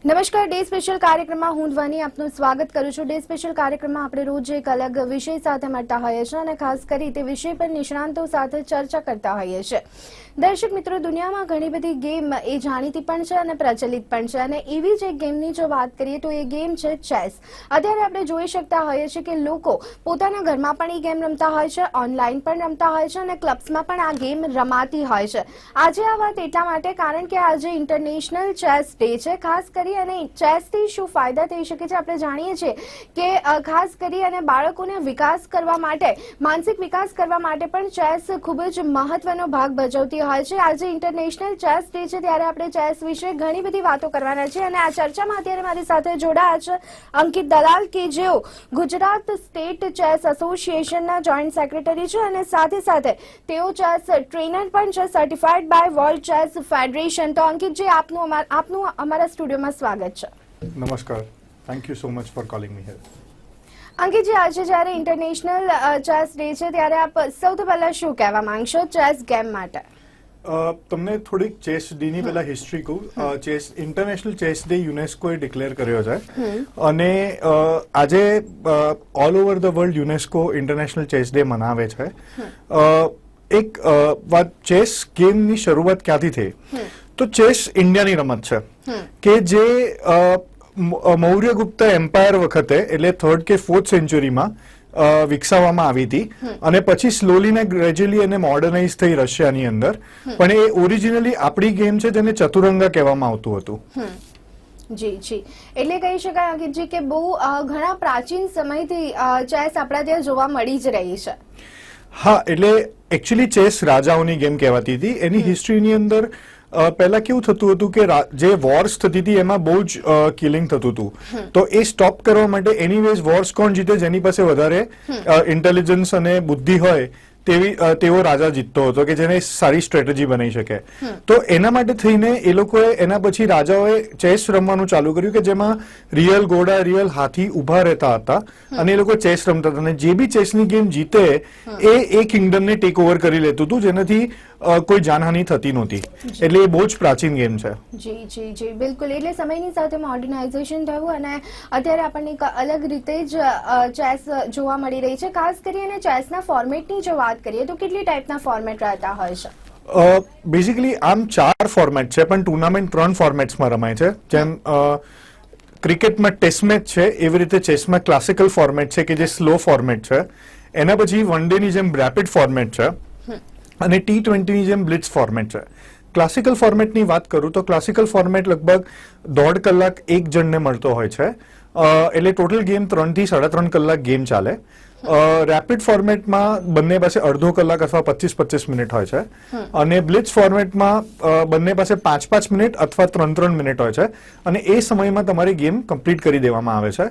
નમસ્કાર, day special કાર્યક્રમમાં હું ધ્વની આપનું સ્વાગત કરું છું। ડે સ્પેશિયલ કાર્યક્રમમાં આપણે રોજ એક અલગ વિષય સાથે મળતા હોઈએ છીએ અને ખાસ કરી તે વિષય પર નિષ્ણાંતો સાથે ચર્ચા કરતા હોઈએ છીએ। દર્શક મિત્રો, દુનિયામાં ઘણી બધી ગેમ એ જાણીતી પણ છે અને પ્રચલિત પણ છે અને એવી જ એક ગેમની જો વાત કરીએ તો એ ગેમ છે ચેસ। અત્યારે આપણે જોઈ શકતા હોઈએ છીએ કે લોકો પોતાના ઘરમાં પણ એ ગેમ રમતા હોય છે, ઓનલાઈન પણ રમતા હોય છે અને ક્લબ્સમાં પણ આ ગેમ રમાતી હોય છે। આજે આ વાત એટલા માટે કારણ કે આજે ઇન્ટરનેશનલ ચેસ ડે છે। ખાસ કરી અને ચેસથી શું ફાયદા થઈ શકે છે આપણે જાણીએ છીએ કે ખાસ કરી અને બાળકોને વિકાસ કરવા માટે, માનસિક વિકાસ કરવા માટે પણ ચેસ ખૂબ જ મહત્વનો ભાગ ભજવતી હોય છે। આજે ઇન્ટરનેશનલ ચેસ ડે છે ત્યારે આપણે ચેસ વિશે ઘણી બધી વાતો કરવાના છે અને આ ચર્ચામાં અત્યારે મારી સાથે જોડાયા છે અંકિત દલાલ કે જેઓ ગુજરાત સ્ટેટ ચેસ એસોસિએશનના જોઈન્ટ સેક્રેટરી છે અને સાથે સાથે તેઓ ચેસ ટ્રેનર પણ છે, certified by world chess federation. તો અંકિતજી, આપનું અમારા સ્ટુડિયોમાં સ્વાગત છે। નમસ્કાર, thank you so much for calling me here. અંકિતજી, આજે જ્યારે ઇન્ટરનેશનલ ચેસ ડે છે ત્યારે આપ સૌથી પહેલા શું કહેવા માંગશો ચેસ ગેમ માટે? તમને થોડીક ચેસ ડે ની પહેલા હિસ્ટ્રી કહું। ચેસ ઇન્ટરનેશનલ ચેસ ડે યુનેસ્કોએ ડિક્લેર કર્યો છે અને આજે all over the world UNESCO international chess day મનાવે છે। એક વાત, ચેસ ગેમની શરૂઆત ક્યાંથી થઈ? તો ચેસ ઇન્ડિયાની રમત છે કે જે મૌર્યગુપ્ત એમ્પાયર વખતે એટલે 3rd કે 4th સેન્ચુરીમાં વિકસાવવામાં આવી હતી અને પછી સ્લોલી ને ગ્રેજ્યુઅલી એને મોડર્નાઇઝ થઈ રશિયાની અંદર। પણ એ ઓરિજિનલી આપણી ગેમ છે જેને ચતુરંગા કહેવામાં આવતું હતું। જી જી, એટલે કહી શકાય અંકિતજી કે બહુ ઘણા પ્રાચીન સમયથી ચેસ આપણા ત્યાં જોવા મળી જ રહી છે। હા, એટલે એકચ્યુઅલી ચેસ રાજાઓની ગેમ કહેવાતી હતી। એની હિસ્ટ્રીની અંદર પહેલા કેવું થતું હતું કે જે વોર્સ થતી હતી એમાં બહુ જ કિલિંગ થતું હતું, તો એ સ્ટોપ કરવા માટે એનીવેઝ વોર્સ કોણ જીતે, જેની પાસે વધારે ઇન્ટેલિજન્સ અને બુદ્ધિ હોય તેવો રાજા જીતતો હતો કે જેને સારી સ્ટ્રેટેજી બનાવી શકે। તો એના માટે થઈને એ લોકોએ એના પછી રાજાઓએ ચેસ રમવાનું ચાલુ કર્યું કે જેમાં રિયલ ઘોડા, રિયલ હાથી ઉભા રહેતા હતા અને એ લોકો ચેસ રમતા હતા અને જે બી ચેસની ગેમ જીતે એ કિંગડમને ટેક ઓવર કરી લેતું હતું, જેનાથી કોઈ જાનહાની થતી નહોતી। એટલે એ બહુ જ પ્રાચીન ગેમ છે। જી જી જી, બિલકુલ। એટલે સમયની સાથે મોડર્નાઇઝેશન થયું અને અત્યારે આપણને એક અલગ રીતે જ ચેસ જોવા મળી રહી છે। ખાસ કરીને ચેસના ફોર્મેટની જો વાત કરીએ તો કેટલી ટાઈપના ફોર્મેટ રહેતા હોય છે? બેઝિકલી આમ 4 ફોર્મેટ છે, પણ ટુર્નામેન્ટ 3 ફોર્મેટ્સમાં રમાય છે। જેમ ક્રિકેટમાં ટેસ્ટ મેચ છે, એવી રીતે ચેસમાં ક્લાસિકલ ફોર્મેટ છે કે જે સ્લો ફોર્મેટ છે, એના પછી વન ડે ની જેમ રેપિડ ફોર્મેટ છે અને T20 ની જેમ બ્લિટ્ઝ ફોર્મેટ છે। ક્લાસિકલ ફોર્મેટની વાત કરું તો ક્લાસિકલ ફોર્મેટ લગભગ 1.5 કલાક એક જણને મળતો હોય છે, એટલે ટોટલ ગેમ 3 થી 3.5 કલાક ગેમ ચાલે। રેપિડ ફોર્મેટમાં બંને પાસે અડધો કલાક અથવા 25-25 મિનિટ હોય છે અને બ્લિટ્ઝ ફોર્મેટમાં બંને પાસે 5-5 મિનિટ અથવા 3-3 મિનિટ હોય છે અને એ સમયમાં તમારી ગેમ કમ્પ્લીટ કરી દેવામાં આવે છે।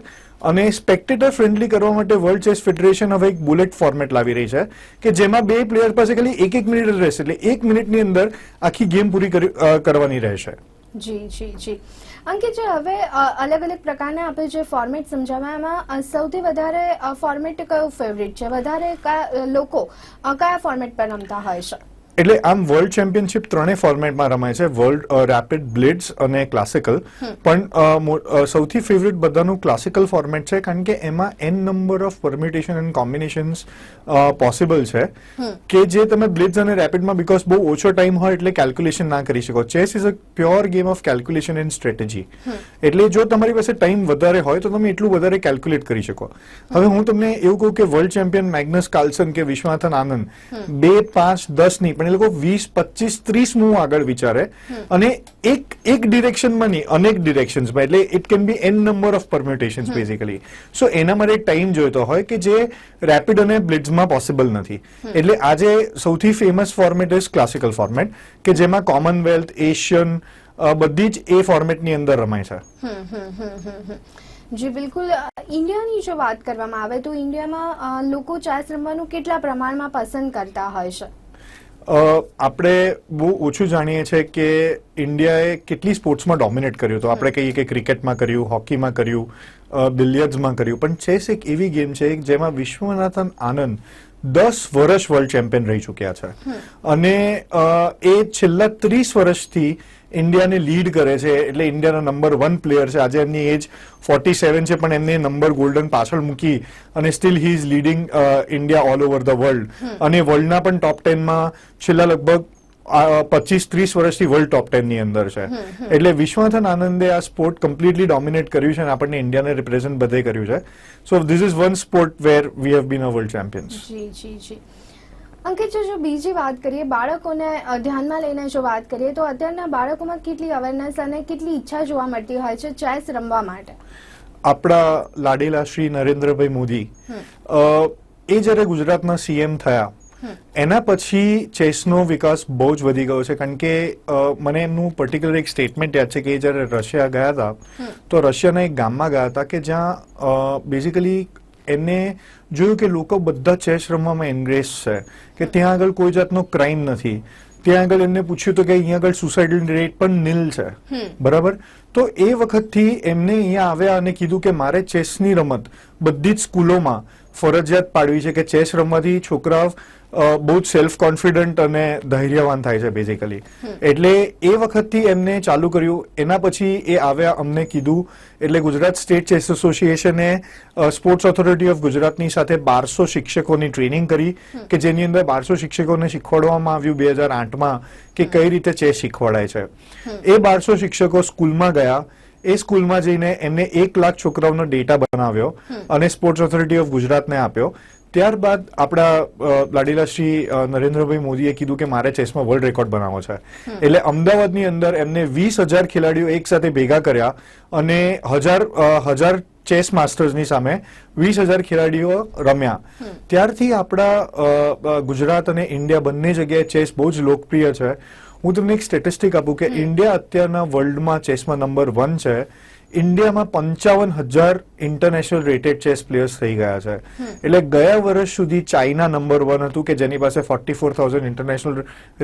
અને સ્પેક્ટેટર ફ્રેન્ડલી કરવા માટે વર્લ્ડ ચેસ ફેડરેશન હવે એક બુલેટ ફોર્મેટ લાવી રહી છે કે જેમાં 2 પ્લેયર પાસે ખાલી 1 મિનિટ રહેશે, એટલે 1 મિનિટની અંદર આખી ગેમ પૂરી કરવાની રહેશે। જી જી જી, અંકિતજી, હવે અલગ અલગ પ્રકારના આપણે જે ફોર્મેટ સમજાવ્યા એમાં સૌથી વધારે ફોર્મેટ કયું ફેવરિટ છે? વધારે લોકો કયા ફોર્મેટ પર રમતા હોય છે? એટલે આમ વર્લ્ડ ચેમ્પિયનશિપ 3 ફોર્મેટમાં રમાય છે, વર્લ્ડ, રેપિડ, બ્લિટ્ઝ અને ક્લાસિકલ। પણ સૌથી ફેવરિટ બધાનું ક્લાસિકલ ફોર્મેટ છે કારણ કે એમાં n number of permutation and combinations possible છે કે જે તમે બ્લિટ્ઝ અને રેપિડમાં બીકોઝ બહુ ઓછો ટાઈમ હોય એટલે કેલ્ક્યુલેશન ના કરી શકો। Chess is a pure game of calculation and strategy, એટલે જો તમારી પાસે ટાઈમ વધારે હોય તો તમે એટલું વધારે કેલ્ક્યુલેટ કરી શકો। હવે હું તમને એવું કહું કે વર્લ્ડ ચેમ્પિયન મેગ્નસ કાર્લસન કે વિશ્વનાથન આનંદ 2, 5, 10 નહીં પણ એ લોકો 20, 25, 30 મૂવ આગળ વિચારે અને એક ડિરેક્શનમાં નહીં, અનેક ડિરેક્શન્સમાં, એટલે it can be n number of permutations basically. So એના માટે ટાઈમ જોઈતો હોય કે જે રેપિડ અને બ્લિટ્ઝમાં પોસિબલ નથી। એટલે આજે સૌથી famous format is classical format કે જેમાં કોમનવેલ્થ, એશિયન બધી જ એ ફોર્મેટની અંદર રમાય છે। જી બિલકુલ। ઇન્ડિયાની જો વાત કરવામાં આવે તો ઇન્ડિયામાં લોકો ચેસ રમવાનું કેટલા પ્રમાણમાં પસંદ કરતા હોય છે? આપણે બહુ ઓછું જાણીએ છીએ કે ઇન્ડિયાએ કેટલી સ્પોર્ટ્સમાં ડોમિનેટ કર્યું। તો આપણે કહીએ કે ક્રિકેટમાં કર્યું, હોકીમાં કર્યું, બિલિયર્ડ્સમાં કર્યું, પણ ચેસ એક એવી ગેમ છે જેમાં વિશ્વનાથન આનંદ 10 વર્ષ વર્લ્ડ ચેમ્પિયન રહી ચૂક્યા છે અને એ છેલ્લા 30 વર્ષથી ઇન્ડિયાને લીડ કરે છે, એટલે ઇન્ડિયાના નંબર 1 પ્લેયર છે. આજે એમની એજ 47 છે, પણ એમને નંબર ગોલ્ડન પાછળ મૂકી અને steel he is leading India all over the world. અને વર્લ્ડના પણ ટોપ 10માં છેલ્લા લગભગ 25-30 વર્ષથી વર્લ્ડ ટોપ 10 ની અંદર છે. એટલે વિશ્વનાથન આનંદે આ સ્પોર્ટ કમ્પ્લીટલી ડોમિનેટ કર્યું છે અને આપણને ઇન્ડિયાને રિપ્રેઝન્ટ બધે કર્યું છે. So this is one sport where we have been a world champions. જી. અંકિત, જો બીજી વાત કરીએ, બાળકોને ધ્યાનમાં લઈને જો વાત કરીએ તો અત્યારના બાળકોમાં કેટલી અવેરનેસ અને કેટલી ઈચ્છા જોવા મળતી હોય છે ચેસ રમવા માટે? આપણા લાડીલા શ્રી નરેન્દ્રભાઈ મોદી એ જ્યારે ગુજરાતના સીએમ થયા એના પછી ચેસનો વિકાસ બહુ જ વધી ગયો છે. કારણ કે મને એમનું પર્ટિક્યુલર એક સ્ટેટમેન્ટ યાદ છે કે એ જ્યારે રશિયા ગયા હતા તો રશિયાના એક ગામમાં ગયા હતા કે જ્યાં બેઝિકલી એમને જોયું કે લોકો બધા ચેસ રમવામાં એન્ગ્રેજ છે, કે ત્યાં આગળ કોઈ જાતનો ક્રાઇમ નથી. ત્યાં આગળ એમને પૂછ્યું તો કે અહીંયા આગળ સુસાઇડલ રેટ પણ નીલ છે, બરાબર. તો એ વખતથી એમને અહીંયા આવ્યા અને કીધું કે મારે ચેસની રમત બધી જ સ્કૂલોમાં ફરજિયાત પાડવી છે, કે ચેસ રમવાથી છોકરાઓ બહુ જ સેલ્ફ કોન્ફિડન્ટ અને ધૈર્યવાન થાય છે બેઝિકલી. એટલે એ વખતથી એમને ચાલુ કર્યું. એના પછી એ આવ્યા, અમને કીધું, એટલે ગુજરાત સ્ટેટ ચેસ એસોસિએશને સ્પોર્ટ્સ ઓથોરિટી ઓફ ગુજરાતની સાથે 1200 શિક્ષકોની ટ્રેનિંગ કરી, કે જેની અંદર 1200 શિક્ષકોને શીખવાડવામાં આવ્યું 2008માં કે કઈ રીતે ચેસ શીખવાડાય છે. એ 1200 શિક્ષકો સ્કૂલમાં ગયા. એ સ્કૂલમાં જઈને એમને 1 લાખ છોકરાઓનો ડેટા બનાવ્યો અને સ્પોર્ટ્સ ઓથોરિટી ઓફ ગુજરાતને આપ્યો. ત્યારબાદ આપણા લાડીલા શ્રી નરેન્દ્રભાઈ મોદીએ કીધું કે મારે ચેસમાં વર્લ્ડ રેકોર્ડ બનાવવો છે. એટલે અમદાવાદની અંદર એમને 20,000 ખેલાડીઓ એક સાથે ભેગા કર્યા અને હજાર ચેસ માસ્ટર્સની સામે 20,000 ખેલાડીઓ રમ્યા. ત્યારથી આપણા ગુજરાત અને ઇન્ડિયા બંને જગ્યાએ ચેસ બહુ જ લોકપ્રિય છે. હું તમને એક સ્ટેટિસ્ટિક આપું કે ઇન્ડિયા અત્યારના વર્લ્ડમાં ચેસમાં નંબર 1 છે. ઇન્ડિયામાં 55,000 ઇન્ટરનેશનલ રેટેડ ચેસ પ્લેયર્સ થઈ ગયા છે. એટલે ગયા વર્ષ સુધી ચાઇના નંબર 1 હતું, કે જેની પાસે 44,000 ઇન્ટરનેશનલ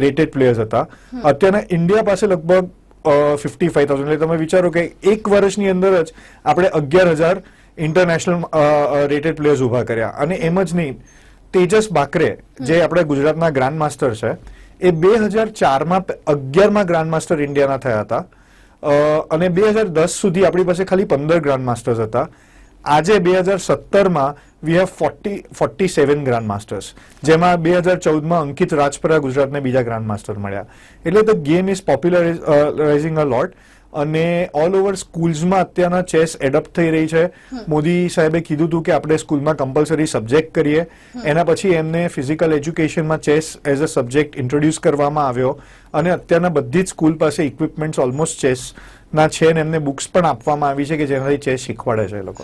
રેટેડ પ્લેયર્સ હતા. અત્યારના ઇન્ડિયા પાસે લગભગ 55,000. એટલે તમે વિચારો કે એક વર્ષની અંદર જ આપણે 11,000 ઇન્ટરનેશનલ રેટેડ પ્લેયર્સ ઉભા કર્યા. અને એમ જ નહીં, તેજસ બાકરે જે આપણે ગુજરાતના ગ્રાન્ડ માસ્ટર છે, એ 2004માં 11મા ગ્રાન્ડ માસ્ટર ઇન્ડિયાના થયા હતા. અને 2010 સુધી આપણી પાસે ખાલી 15 ગ્રાન્ડ માસ્ટર્સ હતા. આજે 2017માં વી હેવ 47 ગ્રાન્ડ માસ્ટર્સ, જેમાં 2014માં અંકિત રાજપરા ગુજરાતને બીજા ગ્રાન્ડ માસ્ટર મળ્યા. એટલે ધ ગેમ ઇઝ પોપ્યુલરાઇઝિંગ અ લોટ. અને ઓલ ઓવર સ્કૂલ્સમાં અત્યારના ચેસ એડપ્ટ થઈ રહી છે. મોદી સાહેબે કીધું હતું કે આપણે સ્કૂલમાં કમ્પલસરી સબ્જેક્ટ કરીએ. એના પછી એમને ફિઝિકલ એજ્યુકેશનમાં chess as a subject introduce કરવામાં આવ્યો. અને અત્યારના બધી જ સ્કૂલ પાસે ઇક્વિપમેન્ટ્સ ઓલમોસ્ટ ચેસના છે, અને એમને બુક્સ પણ આપવામાં આવી છે કે જેનાથી ચેસ શીખવાડે છે એ લોકો.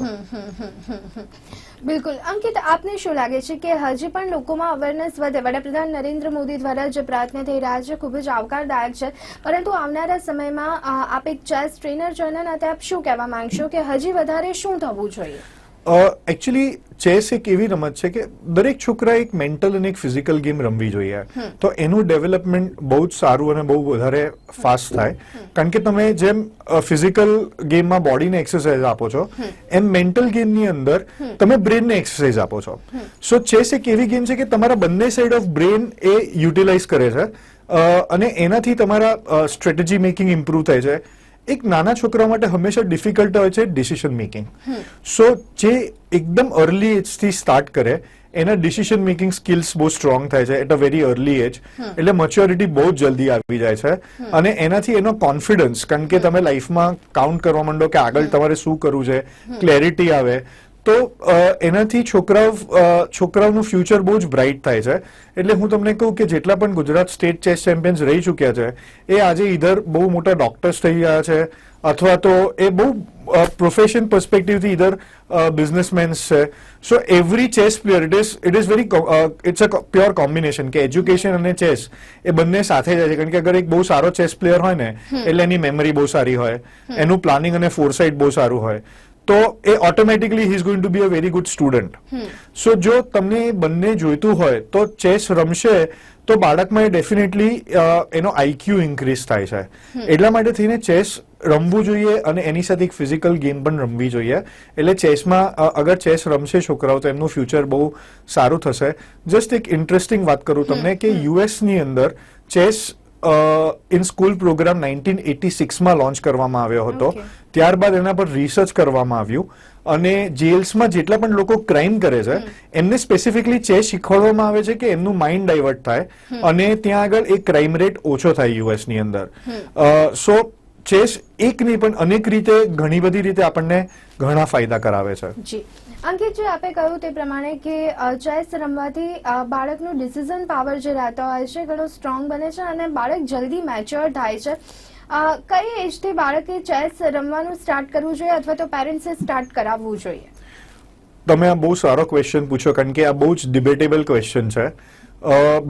બિલકુલ. અંકિત, આપને શું લાગે છે કે હજી પણ લોકોમાં અવેરનેસ વધે? વડાપ્રધાન નરેન્દ્ર મોદી દ્વારા જે પ્રયત્ન થઈ રહ્યા છે ખૂબ જ આવકારદાયક છે, પરંતુ આવનારા સમયમાં આપ એક ચેસ ટ્રેનર છો એના નાતે આપ શું કહેવા માંગશો કે હજી વધારે શું થવું જોઈએ? એકચ્યુઅલી ચેસ એક એવી રમત છે કે દરેક છોકરા એક મેન્ટલ અને એક ફિઝિકલ ગેમ રમવી જોઈએ. તો એનું ડેવલપમેન્ટ બહુ જ સારું અને બહુ વધારે ફાસ્ટ થાય. કારણ કે તમે જેમ ફિઝિકલ ગેમમાં બોડીને એક્સરસાઇઝ આપો છો, એમ મેન્ટલ ગેમની અંદર તમે બ્રેનને એક્સરસાઇઝ આપો છો. સો ચેસ એક એવી ગેમ છે કે તમારા બંને side of brain A utilise કરે છે, અને એનાથી તમારા સ્ટ્રેટેજી મેકિંગ ઇમ્પ્રૂવ થાય છે. એક નાના છોકરા માટે હંમેશા ડિફિકલ્ટ હોય છે ડિસિઝન મેકિંગ. સો જે એકદમ અર્લી એજથી સ્ટાર્ટ કરે એના ડિસિઝન મેકિંગ સ્કિલ્સ બહુ સ્ટ્રોંગ થાય છે એટ અ વેરી અર્લી એજ. એટલે મેચ્યોરિટી બહુ જલ્દી આવી જાય છે, અને એનાથી એનો કોન્ફિડન્સ, કારણ કે તમે લાઈફમાં કાઉન્ટ કરવા માંડો કે આગળ તમારે શું કરવું છે, ક્લેરિટી આવે, તો એનાથી છોકરાઓનું ફ્યુચર બહુ જ બ્રાઇટ થાય છે. એટલે હું તમને કહું કે જેટલા પણ ગુજરાત સ્ટેટ ચેસ ચેમ્પિયન્સ રહી ચૂક્યા છે એ આજે ઇધર બહુ મોટા ડોક્ટર્સ થઈ ગયા છે, અથવા તો એ બહુ પ્રોફેશન પર્સપેક્ટિવથી ઇધર બિઝનેસમેન્સ છે. So every chess player it is very it's a pure combination કે એજ્યુકેશન અને ચેસ એ બંને સાથે જાય છે. કારણ કે અગર એક બહુ સારો ચેસ પ્લેયર હોય ને, એટલે એની મેમરી બહુ સારી હોય, એનું પ્લાનિંગ અને ફોરસાઇટ બહુ સારું હોય, તો એ automatically he is going to be a very good student. So જો તમને બંને જોઈતું હોય તો ચેસ રમશે તો બાળકમાં ડેફિનેટલી એનો આઈક્યુ ઇન્ક્રીઝ થાય છે. એટલા માટે થઈને ચેસ રમવું જોઈએ, અને એની સાથે એક ફિઝિકલ ગેમ પણ રમવી જોઈએ. એટલે ચેસમાં અગર ચેસ રમશે છોકરાઓ તો એમનું ફ્યુચર બહુ સારું થશે. જસ્ટ એક ઇન્ટરેસ્ટિંગ વાત કરું તમને કે યુએસની અંદર ચેસ ઇન સ્કૂલ પ્રોગ્રામ 1986માં લોન્ચ કરવામાં આવ્યો હતો. Okay. ત્યારબાદ એના પર રિસર્ચ કરવામાં આવ્યું અને જેલ્સમાં જેટલા પણ લોકો ક્રાઇમ કરે છે એમને સ્પેસિફિકલી ચેસ શીખવાડવામાં આવે છે કે એમનું માઇન્ડ ડાયવર્ટ થાય અને ત્યાં આગળ એ ક્રાઇમ રેટ ઓછો થાય યુએસ ની અંદર. સો ચેસ એક નહીં પણ અનેક રીતે ઘણી બધી રીતે આપણને ઘણા ફાયદા કરાવે છે. જી અંકિતજી, આપે કહ્યું તે પ્રમાણે કે ચેસ રમવાથી બાળકનું ડિસિઝન પાવર જે રહેતો હોય છે ઘણો સ્ટ્રોંગ બને છે અને બાળક જલ્દી મેચ્યોર થાય છે. કઈ એજથી બાળકે ચેસ રમવાનું સ્ટાર્ટ કરવું જોઈએ અથવા તો પેરેન્ટ્સે સ્ટાર્ટ કરાવવું જોઈએ? તમે આ બહુ સારો ક્વેશ્ચન પૂછો કારણ કે આ બહુ જ ડિબેટેબલ ક્વેશ્ચન છે.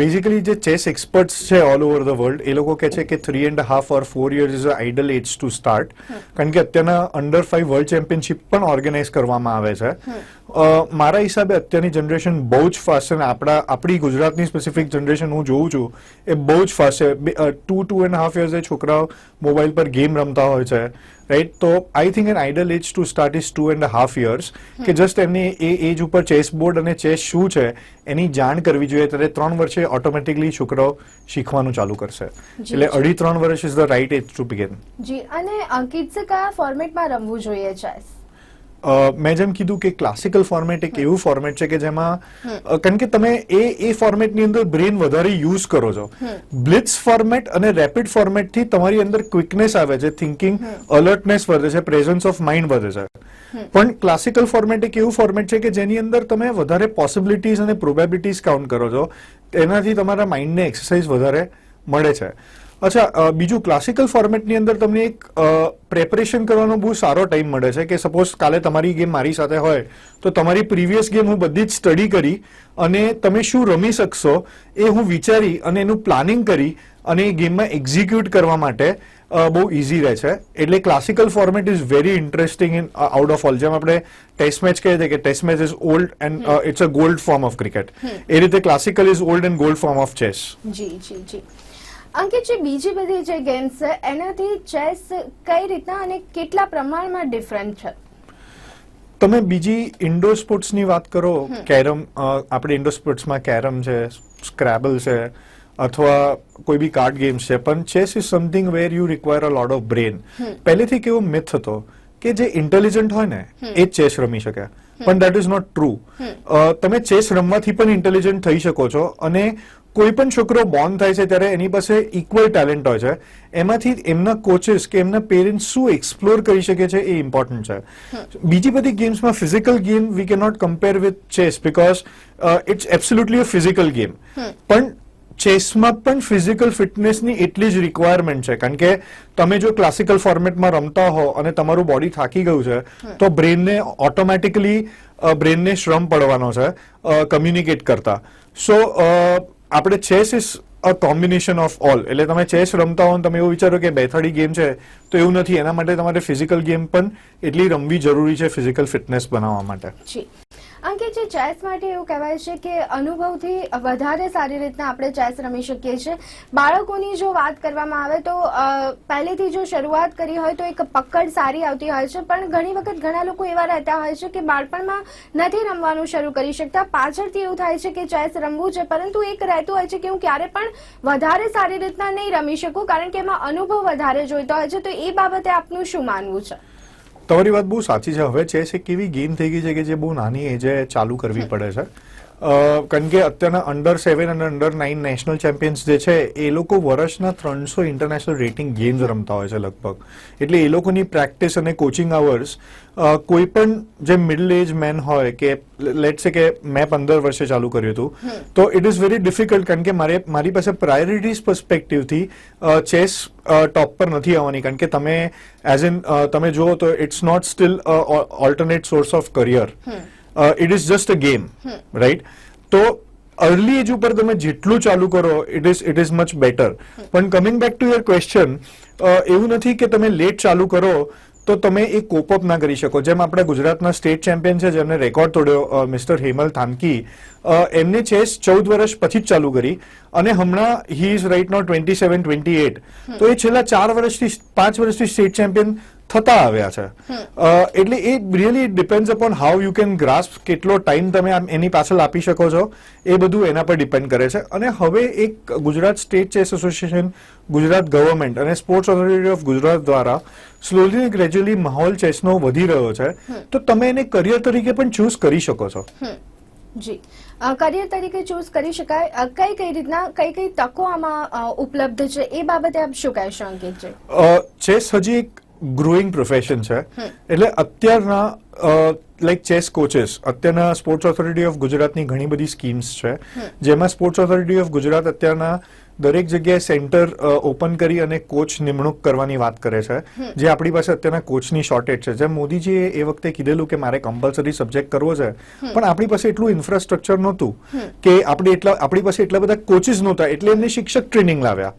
બેઝિકલી જે ચેસ એક્સપર્ટ્સ છે ઓલ ઓવર ધ વર્લ્ડ એ લોકો કહે છે કે 3.5 or 4 years is a ideal age to start, કારણ કે અત્યારના અંડર 5 વર્લ્ડ ચેમ્પિયનશિપ પણ ઓર્ગેનાઇઝ કરવામાં આવે છે. મારા હિસાબે અત્યારની જનરેશન બહુ જ ફાસ્ટ છે અને આપણી ગુજરાતની સ્પેસિફિક જનરેશન હું જોઉં છું એ બહુ જ ફાસ્ટ છે. 2.5 years એ છોકરાઓ મોબાઈલ પર ગેમ રમતા હોય છે, રાઈટ? તો I think an ideal age to start is 2.5 years કે જસ્ટ એમને એ એજ ઉપર ચેસ બોર્ડ અને ચેસ શું છે એની જાણ કરવી જોઈએ. ત્યારે 3 વર્ષે ઓટોમેટિકલી છોકરાઓ શીખવાનું ચાલુ કરશે. એટલે 2.5-3 વર્ષ is the right age to begin. જી, અને કિડ્સે કયા ફોર્મેટમાં રમવું જોઈએ ચેસ? મેં જેમ કીધું કે ક્લાસિકલ ફોર્મેટ એક એવું ફોર્મેટ છે કે જેમાં કારણ કે તમે એ ફોર્મેટની અંદર બ્રેન વધારે યુઝ કરો છો. બ્લિટ્સ ફોર્મેટ અને રેપિડ ફોર્મેટથી તમારી અંદર ક્વિકનેસ આવે છે, થિંકિંગ અલર્ટનેસ વધે છે, પ્રેઝન્સ ઓફ માઇન્ડ વધે છે. પણ ક્લાસિકલ ફોર્મેટ એક એવું ફોર્મેટ છે કે જેની અંદર તમે વધારે પોસિબિલિટીઝ અને પ્રોબેબિલિટીઝ કાઉન્ટ કરો છો, એનાથી તમારા માઇન્ડને એક્સરસાઇઝ વધારે મળે છે. અચ્છા, બીજું ક્લાસિકલ ફોર્મેટની અંદર તમને એક પ્રેપરેશન કરવાનો બહુ સારો ટાઈમ મળે છે કે સપોઝ કાલે તમારી ગેમ મારી સાથે હોય તો તમારી પ્રીવિયસ ગેમ હું બધી જ સ્ટડી કરી અને તમે શું રમી શકશો એ હું વિચારી અને એનું પ્લાનિંગ કરી અને એ ગેમમાં એક્ઝિક્યુટ કરવા માટે બહુ ઇઝી રહે છે. એટલે classical format is very interesting in out of all. જેમ આપણે ટેસ્ટ મેચ કહીએ છીએ કે test match is old and it's a gold form of cricket, એ રીતે classical is old and gold form of chess. જી જી જી. અંકિતજી, બીજી બધી જે ગેમ્સ છે એનાથી ચેસ કઈ રીતના અને કેટલા પ્રમાણમાં ડિફરન્ટ છે? તમે બીજી ઇન્ડોર સ્પોર્ટ્સની વાત કરો, કેરમ, આપણે ઇન્ડોર સ્પોર્ટ્સમાં કેરમ છે, સ્ક્રેબલ છે અથવા કોઈ બી કાર્ડ ગેમ્સ છે, પણ chess is something where you require a lot of brain. પહેલેથી કેવો મિથ હતો કે જે ઇન્ટેલિજન્ટ હોય ને એ જ ચેસ રમી શકે, પણ દેટ ઇઝ નોટ ટ્રુ. તમે ચેસ રમવાથી પણ ઇન્ટેલિજન્ટ થઈ શકો છો અને કોઈ પણ છોકરો બોર્ન થાય છે ત્યારે એની પાસે ઇક્વલ ટેલેન્ટ હોય છે. એમાંથી એમના કોચિસ કે એમના પેરેન્ટ્સ શું એક્સપ્લોર કરી શકે છે એ ઇમ્પોર્ટન્ટ છે. બીજી બધી ગેમ્સમાં physical game we can not compare with chess because it's absolutely a physical game. પણ ચેસમાં પણ ફિઝિકલ ફિટનેસની એટલી જ રિક્વાયરમેન્ટ છે, કારણ કે તમે જો ક્લાસિકલ ફોર્મેટમાં રમતા હો અને તમારું બોડી થાકી ગયું છે તો બ્રેનને ઓટોમેટિકલી બ્રેનને શ્રમ પડવાનો છે કમ્યુનિકેટ કરતા. સો આપણે chess is a combination of all. એટલે તમે ચેસ રમતા હો તમે એવું વિચારો કે બેથાડી ગેમ છે તો એવું નથી. એના માટે તમારે ફિઝિકલ ગેમ પણ એટલી રમવી જરૂરી છે ફિઝિકલ ફિટનેસ બનાવવા માટે. અંકિતજી, ચેસ માટે એવું કહેવાય છે કે અનુભવથી વધારે સારી રીતના આપણે ચેસ રમી શકીએ છીએ. બાળકોની જો વાત કરવામાં આવે તો પહેલેથી જો શરૂઆત કરી હોય તો એક પકડ સારી આવતી હોય છે, પણ ઘણી વખત ઘણા લોકો એવા રહેતા હોય છે કે બાળપણમાં નથી રમવાનું શરૂ કરી શકતા. પાછળથી એવું થાય છે કે ચેસ રમવું છે, પરંતુ એક રહેતું હોય છે કે હું ક્યારે પણ વધારે સારી રીતના નહીં રમી શકું કારણ કે એમાં અનુભવ વધારે જોઈતો હોય છે. તો એ બાબતે આપનું શું માનવું છે? તમારી વાત બહુ સાચી છે. હવે ચેસ એક એવી ગેમ થઈ ગઈ છે કે જે બહુ નાની એજે ચાલુ કરવી પડે છે, કારણ કે અત્યારના અંડર 7 અને અંડર 9 નેશનલ ચેમ્પિયન્સ જે છે એ લોકો વર્ષના 300 ઇન્ટરનેશનલ રેટિંગ ગેમ્સ રમતા હોય છે લગભગ. એટલે એ લોકોની પ્રેક્ટિસ અને કોચિંગ અવર્સ કોઈ પણ જે મિડલ એજ મેન હોય કે લેટ્સ સે કે મેં 15 વર્ષે ચાલુ કર્યું હતું તો ઇટ ઇઝ વેરી ડિફિકલ્ટ, કારણ કે મારી પાસે પ્રાયોરિટીઝ પર્સપેક્ટિવથી ચેસ ટોપ પર નથી આવવાની, કારણ કે તમે એઝ ઇન તમે જુઓ તો it's not still alternate source of career. It is just a game, right? તો અર્લી એજ ઉપર તમે જેટલું ચાલુ કરો ઇટ ઇઝ મચ બેટર. પણ coming back to your question, એવું નથી કે તમે લેટ ચાલુ કરો તો તમે એ કોપ અપ ના કરી શકો. જેમ આપણા ગુજરાતના સ્ટેટ ચેમ્પિયન છે જેમને રેકોર્ડ તોડ્યો, મિસ્ટર હેમલ થાનકી, એમને ચેસ 14 વર્ષ પછી જ ચાલુ કરી અને હમણાં હી ઇઝ રાઇટ નાઉ 27-28. તો એ છેલ્લા 5 વર્ષથી સ્ટેટ ચેમ્પિયન થતા આવ્યા છે. એટલે એ really depends upon how you can grasp, કેટલો ટાઈમ તમે એની પાછળ આપી શકો છો, એ બધું એના પર ડિપેન્ડ કરે છે. અને હવે એક Gujarat state chess association, Gujarat government અને સ્પોર્ટ્સ ઓથોરિટી ઓફ ગુજરાત દ્વારા સ્લોલી ગ્રેજ્યુઅલી માહોલ ચેસનો વધી રહ્યો છે, તો તમે એને કરિયર તરીકે પણ ચૂઝ કરી શકો છો. જી, કરિયર તરીકે ચૂઝ કરી શકાય. કઈ રીતના કઈ તકો આમાં ઉપલબ્ધ છે એ બાબતે આપ શું કહેશો અંકિતજી? ચેસ હજી એક ગ્રોઈંગ પ્રોફેશન છે. એટલે અત્યારના લાઈક ચેસ કોચેસ, અત્યારના સ્પોર્ટ્સ ઓથોરિટી ઓફ ગુજરાતની ઘણી બધી સ્કીમ્સ છે, જેમાં સ્પોર્ટ્સ ઓથોરિટી ઓફ ગુજરાત અત્યારના દરેક જગ્યાએ સેન્ટર ઓપન કરી અને કોચ નિમણૂક કરવાની વાત કરે છે, જે આપણી પાસે અત્યારના કોચની શોર્ટેજ છે. જેમ મોદીજીએ એ વખતે કીધેલું કે મારે કમ્પલસરી સબ્જેક્ટ કરવો છે, પણ આપણી પાસે એટલું ઇન્ફ્રાસ્ટ્રક્ચર નહોતું કે આપણી પાસે એટલા બધા કોચિસ નહોતા, એટલે એમને શિક્ષક ટ્રેનિંગ લાવ્યા.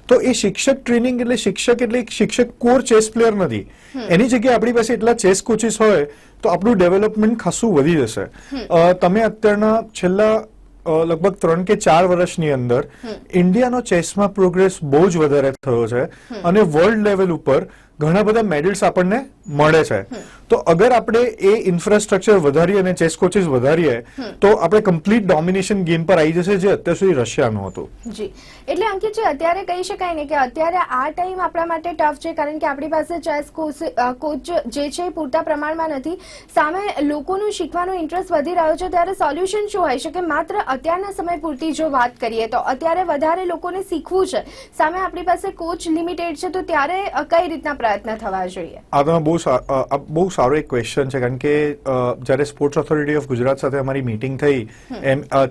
તો એ શિક્ષક ટ્રેનિંગ એટલે શિક્ષક કોર ચેસ પ્લેયર નથી. એની જગ્યાએ આપણી પાસે એટલા ચેસ કોચિસ હોય તો આપણું ડેવલપમેન્ટ ખાસું વધી જશે. તમે અત્યારના છેલ્લા લગભગ 3 કે 4 વર્ષની અંદર ઇન્ડિયાનો ચેસમાં પ્રોગ્રેસ બહુ જ વધારે થયો છે અને વર્લ્ડ લેવલ ઉપર ઘણા બધા મેડલ્સ આપણને મળે છે. તો અગર આપણે એ ઇન્ફ્રાસ્ટ્રક્ચર વધારીએ અને ચેસ કોચિસ વધારીએ તો આપણે કમ્પ્લીટ ડોમિનેશન ગેમ પર આવી જશે, જે અત્યાર સુધી રશિયાનું હતું. જી, એટલે અંકિતજી અત્યારે કહી શકાય ને કે અત્યારે આ ટાઈમ આપણા માટે ટફ છે, કારણ કે આપણી પાસે ચેસ કોચ જે છે પૂરતા પ્રમાણમાં નથી. સામે લોકોનું શીખવાનો ઇન્ટરેસ્ટ વધી રહ્યો છે, ત્યારે સોલ્યુશન શું હોઈ શકે? માત્ર અત્યારના સમય પૂરતી જો વાત કરીએ તો અત્યારે વધારે લોકોને શીખવું છે, સામે આપણી પાસે કોચ લિમિટેડ છે, તો ત્યારે કઈ રીતના પ્રયત્ન થવા જોઈએ? આ તમે બહુ સારો એક ક્વેશ્ચન છે, કારણ કે જ્યારે સ્પોર્ટ્સ ઓથોરિટી ઓફ ગુજરાત સાથે અમારી મીટિંગ થઈ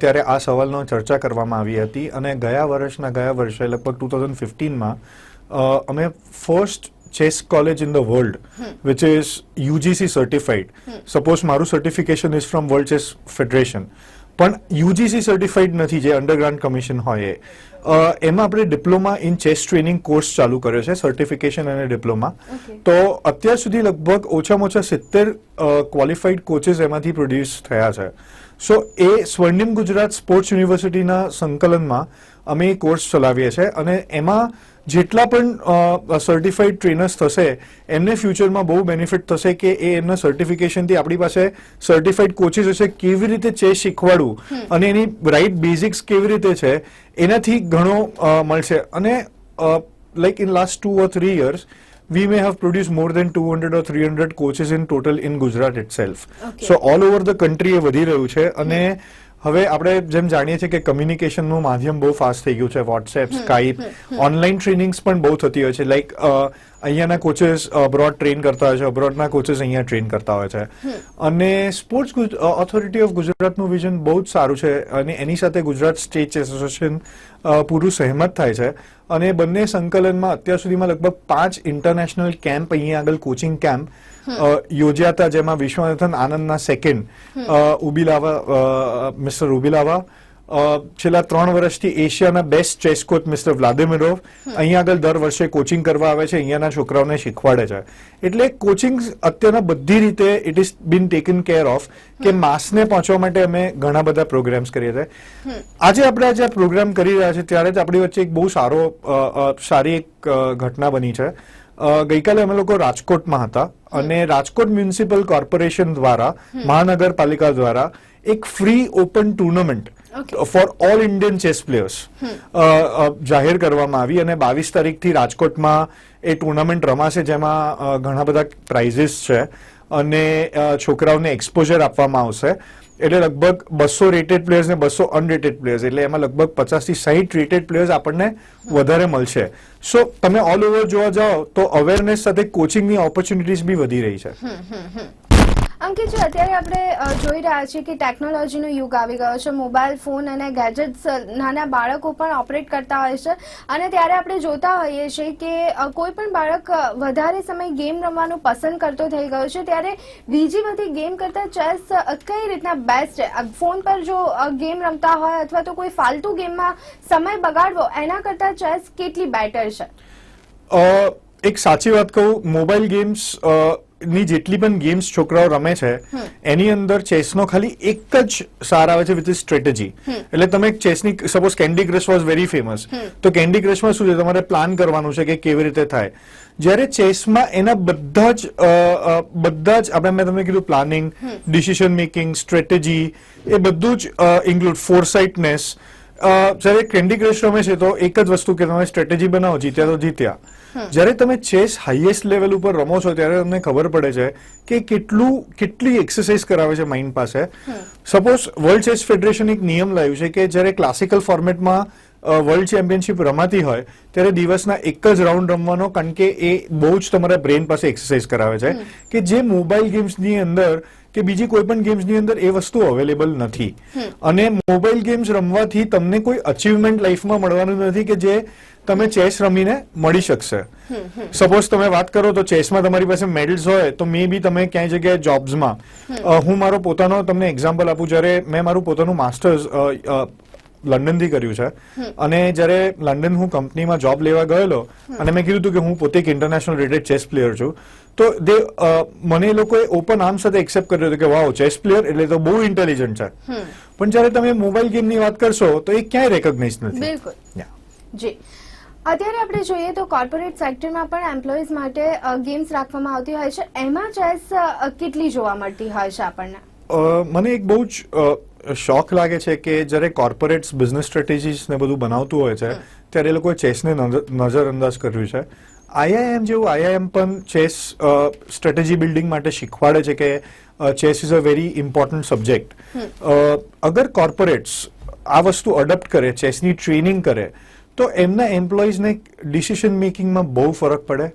ત્યારે આ સવાલનો ચર્ચા કરવામાં આવી હતી. અને ગયા વર્ષે લગભગ 2015માં અમે first chess college in the world, which is UGC certified. Suppose મારું certification is from World Chess Federation, પણ UGC certified નથી, જે અંડરગ્રાઉન્ડ કમિશન હોય એ. એમાં આપણે diploma in chess training course ચાલુ કર્યો છે, સર્ટિફિકેશન અને ડિપ્લોમા. તો અત્યાર સુધી લગભગ ઓછામાં ઓછા 70 ક્વોલિફાઈડ કોચેસ એમાંથી પ્રોડ્યુસ થયા છે. સો એ સ્વર્ણિમ ગુજરાત સ્પોર્ટ્સ યુનિવર્સિટીના સંકલનમાં અમે એ કોર્સ ચલાવીએ છીએ, અને એમાં જેટલા પણ સર્ટિફાઈડ ટ્રેનર્સ થશે એમને ફ્યુચરમાં બહુ બેનિફિટ થશે કે એ એમના સર્ટિફિકેશનથી આપણી પાસે સર્ટિફાઈડ કોચિસ હશે, કેવી રીતે ચેસ શીખવાડવું અને એની રાઈટ બેઝિક્સ કેવી રીતે છે એનાથી ઘણો મળશે. અને like in last 2 or 3 years we may have produced more than 200 or 300 coaches in total in Gujarat itself. So all over the country એ વધી રહ્યું છે. અને હવે આપણે જેમ જાણીએ છીએ કે કમ્યુનિકેશનનું માધ્યમ બહુ ફાસ્ટ થઈ ગયું છે, વોટ્સએપ, સ્કાઇપ, ઓનલાઈન ટ્રેનિંગ્સ પણ બહુ થતી હોય છે. લાઈક અહીંયાના કોચેસ અબ્રોડ ટ્રેન કરતા હોય છે, અબ્રોડના કોચેસ અહીંયા ટ્રેન કરતા હોય છે. અને સ્પોર્ટ્સ ઓથોરિટી ઓફ ગુજરાતનું વિઝન બહુ જ સારું છે, અને એની સાથે ગુજરાત સ્ટેટ ચેસ એસોસિએશન પૂરું સહેમત થાય છે. અને બંને સંકલનમાં અત્યાર સુધીમાં લગભગ 5 ઇન્ટરનેશનલ કેમ્પ, અહીંયા આગળ કોચિંગ કેમ્પ યોજ્યા હતા, જેમાં વિશ્વનાથન આનંદના સેકન્ડ મિસ્ટર ઉબિલાવા, છેલ્લા 3 વર્ષથી એશિયાના બેસ્ટ ચેસ કોચ મિસ્ટર વ્લાદિમિરોવ અહીંયા આગળ દર વર્ષે કોચિંગ કરવા આવે છે, અહીંયાના છોકરાઓને શીખવાડે છે. એટલે કોચિંગ અત્યારના બધી રીતે it is bin taken care of, કે માસને પહોંચવા માટે અમે ઘણા બધા પ્રોગ્રામ્સ કરીએ છીએ. આજે આપણે જે પ્રોગ્રામ કરી રહ્યા છીએ ત્યારે જ આપણી વચ્ચે એક બહુ સારી એક ઘટના બની છે. ગઈકાલે અમે લોકો રાજકોટમાં હતા, અને રાજકોટ મ્યુનિસિપલ કોર્પોરેશન દ્વારા, મહાનગરપાલિકા દ્વારા એક free open tournament for all Indian chess players જાહેર કરવામાં આવી, અને 22 તારીખથી રાજકોટમાં એ ટુર્નામેન્ટ રમાશે, જેમાં ઘણા બધા પ્રાઇઝીસ છે અને છોકરાઓને એક્સપોઝર આપવામાં આવશે. એટલે લગભગ 200 રેટેડ પ્લેયર્સ ને 200 અનરેટેડ પ્લેયર્સ, એટલે એમાં લગભગ 50 થી 60 રેટેડ પ્લેયર્સ આપણને વધારે મળશે. સો તમે ઓલ ઓવર જોવા જાઓ તો અવેરનેસ સાથે કોચિંગની ઓપોર્ચ્યુનિટીઝ બી વધી રહી છે. અંકિતજી, અત્યારે આપણે જોઈ રહ્યા છીએ કે ટેકનોલોજીનો યુગ આવી ગયો છે, મોબાઈલ ફોન અને ગેજેટ્સ નાના બાળકો પણ ઓપરેટ કરતા હોય છે, અને ત્યારે આપણે જોતા હોઈએ છીએ કે કોઈ પણ બાળક વધારે સમય ગેમ રમવાનું પસંદ કરતો થઈ ગયો છે. ત્યારે બીજી બધી ગેમ કરતા ચેસ કઈ રીતના બેસ્ટ છે? ફોન પર જો ગેમ રમતા હોય અથવા તો કોઈ ફાલતુ ગેમમાં સમય બગાડવો, એના કરતા ચેસ કેટલી બેટર છે? એક સાચી વાત કહું, મોબાઈલ ગેમ્સ ની જેટલી પણ ગેમ્સ છોકરાઓ રમે છે એની અંદર ચેસનો ખાલી એક જ સાર આવે છે વિચ ઇઝ સ્ટ્રેટેજી. એટલે તમે ચેસની suppose candy crush was very famous, તો કેન્ડી ક્રશમાં શું છે, તમારે પ્લાન કરવાનું છે કે કેવી રીતે થાય. જ્યારે ચેસમાં એના બધા જ આપણે મેં તમને કીધું પ્લાનિંગ, ડિસિઝન મેકિંગ, સ્ટ્રેટેજી, એ બધું જ ઇન્ક્લુડ ફોરસાઇટનેસ. જ્યારે કેન્ડી ક્રશ રમે છે તો એક જ વસ્તુ કે તમે સ્ટ્રેટેજી બનાવો, જીત્યા તો જીત્યા. જ્યારે તમે ચેસ હાઈએસ્ટ લેવલ ઉપર રમો છો ત્યારે તમને ખબર પડે છે કે કેટલી એક્સરસાઇઝ કરાવે છે માઇન્ડ પાસે. સપોઝ વર્લ્ડ ચેસ ફેડરેશન એક નિયમ લાવ્યું છે કે જ્યારે ક્લાસિકલ ફોર્મેટમાં વર્લ્ડ ચેમ્પિયનશિપ રમાતી હોય ત્યારે દિવસના એક જ રાઉન્ડ રમવાનો, કારણ કે એ બહુ જ તમારા બ્રેન પાસે એક્સરસાઇઝ કરાવે છે કે જે મોબાઈલ ગેમ્સની અંદર કે બીજી કોઈ પણ ગેમ્સની અંદર એ વસ્તુ અવેલેબલ નથી. અને મોબાઈલ ગેમ્સ રમવાથી તમને કોઈ અચીવમેન્ટ લાઈફમાં મળવાનું નથી કે જે તમે ચેસ રમીને મળી શકશે. સપોઝ તમે વાત કરો તો ચેસમાં તમારી પાસે મેડલ્સ હોય તો મે બી તમે ક્યાંય જગ્યાએ જોબ્સમાં, હું મારો પોતાનો તમને એક્ઝામ્પલ આપું, જ્યારે મેં મારું પોતાનું માસ્ટર્સ લંડનથી કર્યું છે અને જ્યારે લંડન હું કંપનીમાં જોબ લેવા ગયેલો અને મેં કીધું હતું કે હું પોતે એક ઇન્ટરનેશનલ રેટેડ ચેસ પ્લેયર છું, તો મને એ લોકોએ ઓપન આર્મ સાથે એક્સેપ્ટ કર્યું હતું કે વાવ, ચેસ પ્લેયર એટલે તો બહુ ઇન્ટેલિજન્ટ છે. પણ જ્યારે તમે મોબાઈલ ગેમની વાત કરશો તો એ ક્યાંય રેકોગ્નાઇઝ નથી. બિલકુલ. જી, અત્યારે આપણે જોઈએ તો કોર્પોરેટ સેક્ટરમાં પણ એમ્પ્લોઈઝ માટે ગેમ્સ રાખવામાં આવતી હોય છે, એમાં ચેસ કેટલી જોવા મળતી હોય છે આપણને? મને એક બહુ જ શોખ લાગે છે કે જ્યારે કોર્પોરેટ્સ બિઝનેસ સ્ટ્રેટેજીસ ને બધું બનાવતું હોય છે ત્યારે એ લોકોએ ચેસને નજરઅંદાજ કર્યું છે. આઈઆઈએમ જેવું આઈઆઈએમ પણ ચેસ સ્ટ્રેટેજી બિલ્ડિંગ માટે શીખવાડે છે કે chess is a very important subject. અગર કોર્પોરેટ્સ આ વસ્તુ અડોપ્ટ કરે, ચેસની ટ્રેનિંગ કરે, તો એમના એમ્પ્લોઈઝને ડિસિઝન મેકિંગમાં બહુ ફરક પડે,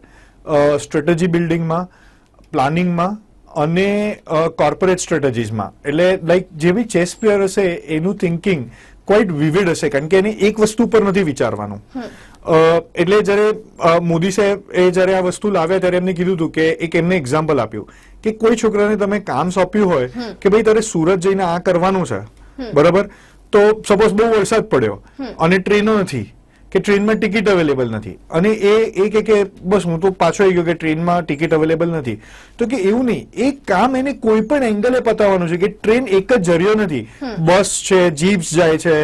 સ્ટ્રેટેજી બિલ્ડિંગમાં, પ્લાનિંગમાં અને કોર્પોરેટ સ્ટ્રેટેજીસમાં. એટલે લાઈક જે બી ચેસ પ્લેયર હશે એનું થિંકિંગ ક્વાઇટ વિવિડ હશે, કારણ કે એને એક વસ્તુ પર નથી વિચારવાનું. એટલે જ્યારે મોદી સાહેબ જ્યારે આ વસ્તુ લાવ્યા ત્યારે એમને કીધું હતું કે એક એમને એક્ઝામ્પલ આપ્યું કે કોઈ છોકરાને તમે કામ સોંપ્યું હોય કે ભાઈ તારે સુરત જઈને આ કરવાનું છે, બરાબર, તો સપોઝ બહુ વરસાદ પડ્યો અને ટ્રેનો નથી કે ટ્રેનમાં ટિકિટ અવેલેબલ નથી અને એ કે બસ હું તો પાછો આવી ગયો કે ટ્રેનમાં ટિકિટ અવેલેબલ નથી, તો કે એવું નહીં, એ કામ એને કોઈ પણ એંગલે પતાવવાનું છે કે ટ્રેન એક જ જરિયો નથી, બસ છે, જીપ્સ જાય છે,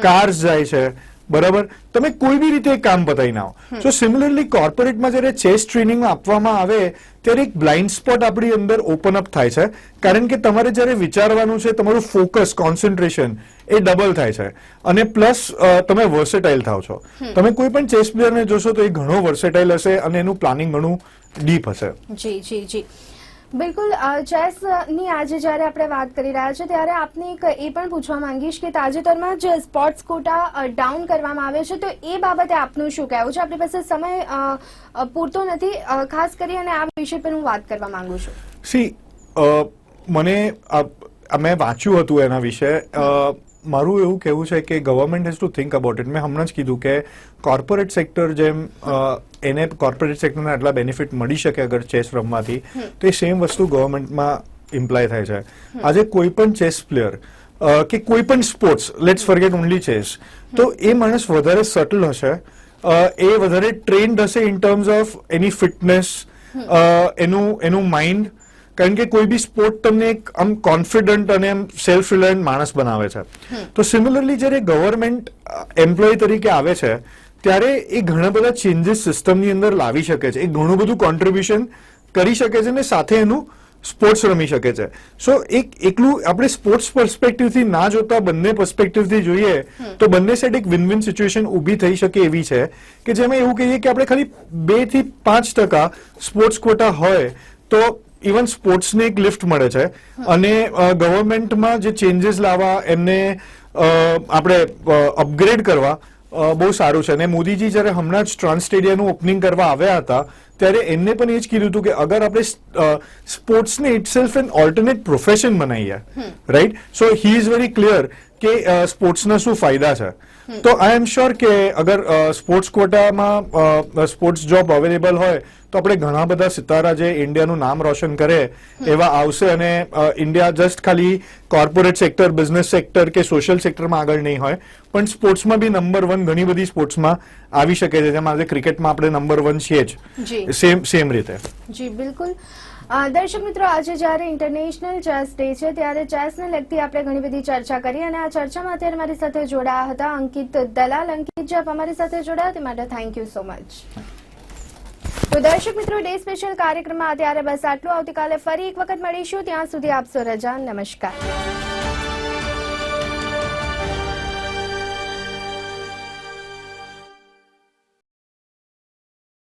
કાર્સ જાય છે, બરાબર, તમે કોઈ બી રીતે કામ પતાવી ના આવો. સો સિમિલરલી કોર્પોરેટમાં જ્યારે ચેસ ટ્રેનિંગ આપવામાં આવે ત્યારે એક બ્લાઇન્ડ સ્પોટ આપણી અંદર ઓપન અપ થાય છે, કારણ કે તમારે જ્યારે વિચારવાનું છે, તમારું ફોકસ, કોન્સન્ટ્રેશન એ ડબલ થાય છે અને પ્લસ તમે વર્સેટાઇલ થાવ છો. તમે કોઈ પણ ચેસ પ્લેયરને જોશો તો એ ઘણો વર્સેટાઇલ હશે અને એનું પ્લાનિંગ ઘણું ડીપ હશે. જી જી જી, બિલકુલ. ચેસની આજે જ્યારે આપણે વાત કરી રહ્યા છીએ ત્યારે આપને એક એ પણ પૂછવા માંગીશ કે તાજેતરમાં જ સ્પોર્ટ્સ કોટા ડાઉન કરવામાં આવે છે, તો એ બાબતે આપનું શું કહેવું છે? આપણી પાસે સમય પૂરતો નથી, ખાસ કરી અને આ વિષય પર હું વાત કરવા માંગુ છું. સી, મને મેં વાંચ્યું હતું એના વિશે. મારું એવું કહેવું છે કે government has two think about it. મેં હમણાં જ કીધું કે કોર્પોરેટ સેક્ટર જેમ એને કોર્પોરેટ સેક્ટરને આટલા બેનિફિટ મળી શકે અગર ચેસ રમવાથી, તો એ સેમ વસ્તુ ગવર્મેન્ટમાં ઇમ્પ્લાય થાય છે. આજે કોઈ પણ ચેસ પ્લેયર કે કોઈ પણ sports, let's forget only chess, તો એ માણસ વધારે સટલ હશે, એ વધારે ટ્રેન્ડ હશે in terms of any fitness, એનું માઇન્ડ, કારણ કે કોઈ બી સ્પોર્ટ તમને એક આમ કોન્ફિડન્ટ અને એમ સેલ્ફ રિલાયન્ટ માણસ બનાવે છે. તો સિમિલરલી જ્યારે ગવર્મેન્ટ એમ્પ્લોય તરીકે આવે છે ત્યારે એ ઘણા બધા ચેન્જીસ સિસ્ટમની અંદર લાવી શકે છે, એ ઘણું બધું કોન્ટ્રીબ્યુશન કરી શકે છે અને સાથે એનું સ્પોર્ટ્સ રમી શકે છે. સો એકલું આપણે સ્પોર્ટ્સ પર્સપેક્ટિવથી ના જોતા બંને પર્સપેક્ટિવથી જોઈએ તો બંને સાઈડ એક વિન વિન સિચ્યુએશન ઊભી થઈ શકે એવી છે કે જેમાં એવું કહીએ કે આપણે ખાલી 2 થી 5% સ્પોર્ટ્સ કોટા હોય તો ઇવન સ્પોર્ટ્સને એક લિફ્ટ મળે છે અને ગવર્મેન્ટમાં જે ચેન્જીસ લાવવા, એમને આપણે અપગ્રેડ કરવા બહુ સારું છે. અને મોદીજી જ્યારે હમણાં જ ટ્રાન્સ સ્ટેડિયમનું ઓપનિંગ કરવા આવ્યા હતા ત્યારે એમને પણ એ જ કીધું હતું કે અગર આપણે સ્પોર્ટ્સને ઇટસેલ્ફ એન ઓલ્ટરનેટ પ્રોફેશન બનાવીએ, right, so he is very clear કે સ્પોર્ટ્સના શું ફાયદા છે. તો આઈ એમ શ્યોર કે અગર સ્પોર્ટ્સ કોટામાં સ્પોર્ટ્સ જોબ અવેલેબલ હોય તો આપણે ઘણા બધા સિતારા જે ઇન્ડિયાનું નામ રોશન કરે એવા આવશે અને ઇન્ડિયા જસ્ટ ખાલી કોર્પોરેટ સેક્ટર, બિઝનેસ સેક્ટર કે સોશિયલ સેક્ટરમાં આગળ નહીં હોય પણ સ્પોર્ટ્સમાં બી નંબર 1 ઘણી બધી સ્પોર્ટ્સમાં આવી શકે છે. જેમ આજે ક્રિકેટમાં આપણે નંબર 1 છીએ જ, સેમ રીતે. જી બિલકુલ. દર્શક મિત્રો, આજે જ્યારે ઇન્ટરનેશનલ ચેસ ડે છે ત્યારે ચેસને લગતી આપણે ઘણી બધી ચર્ચા કરી અને આ ચર્ચામાં અત્યારે મારી સાથે જોડાયા હતા અંકિત દલાલ. અંકિત, આપ અમારી સાથે જોડાયા તે માટે થેન્ક યુ સો મચ. તો દર્શક મિત્રો, ડે સ્પેશિયલ કાર્યક્રમમાં અત્યારે બસ આટલું. આવતીકાલે ફરી એક વખત મળીશું. ત્યાં સુધી આપશો રજા. નમસ્કાર.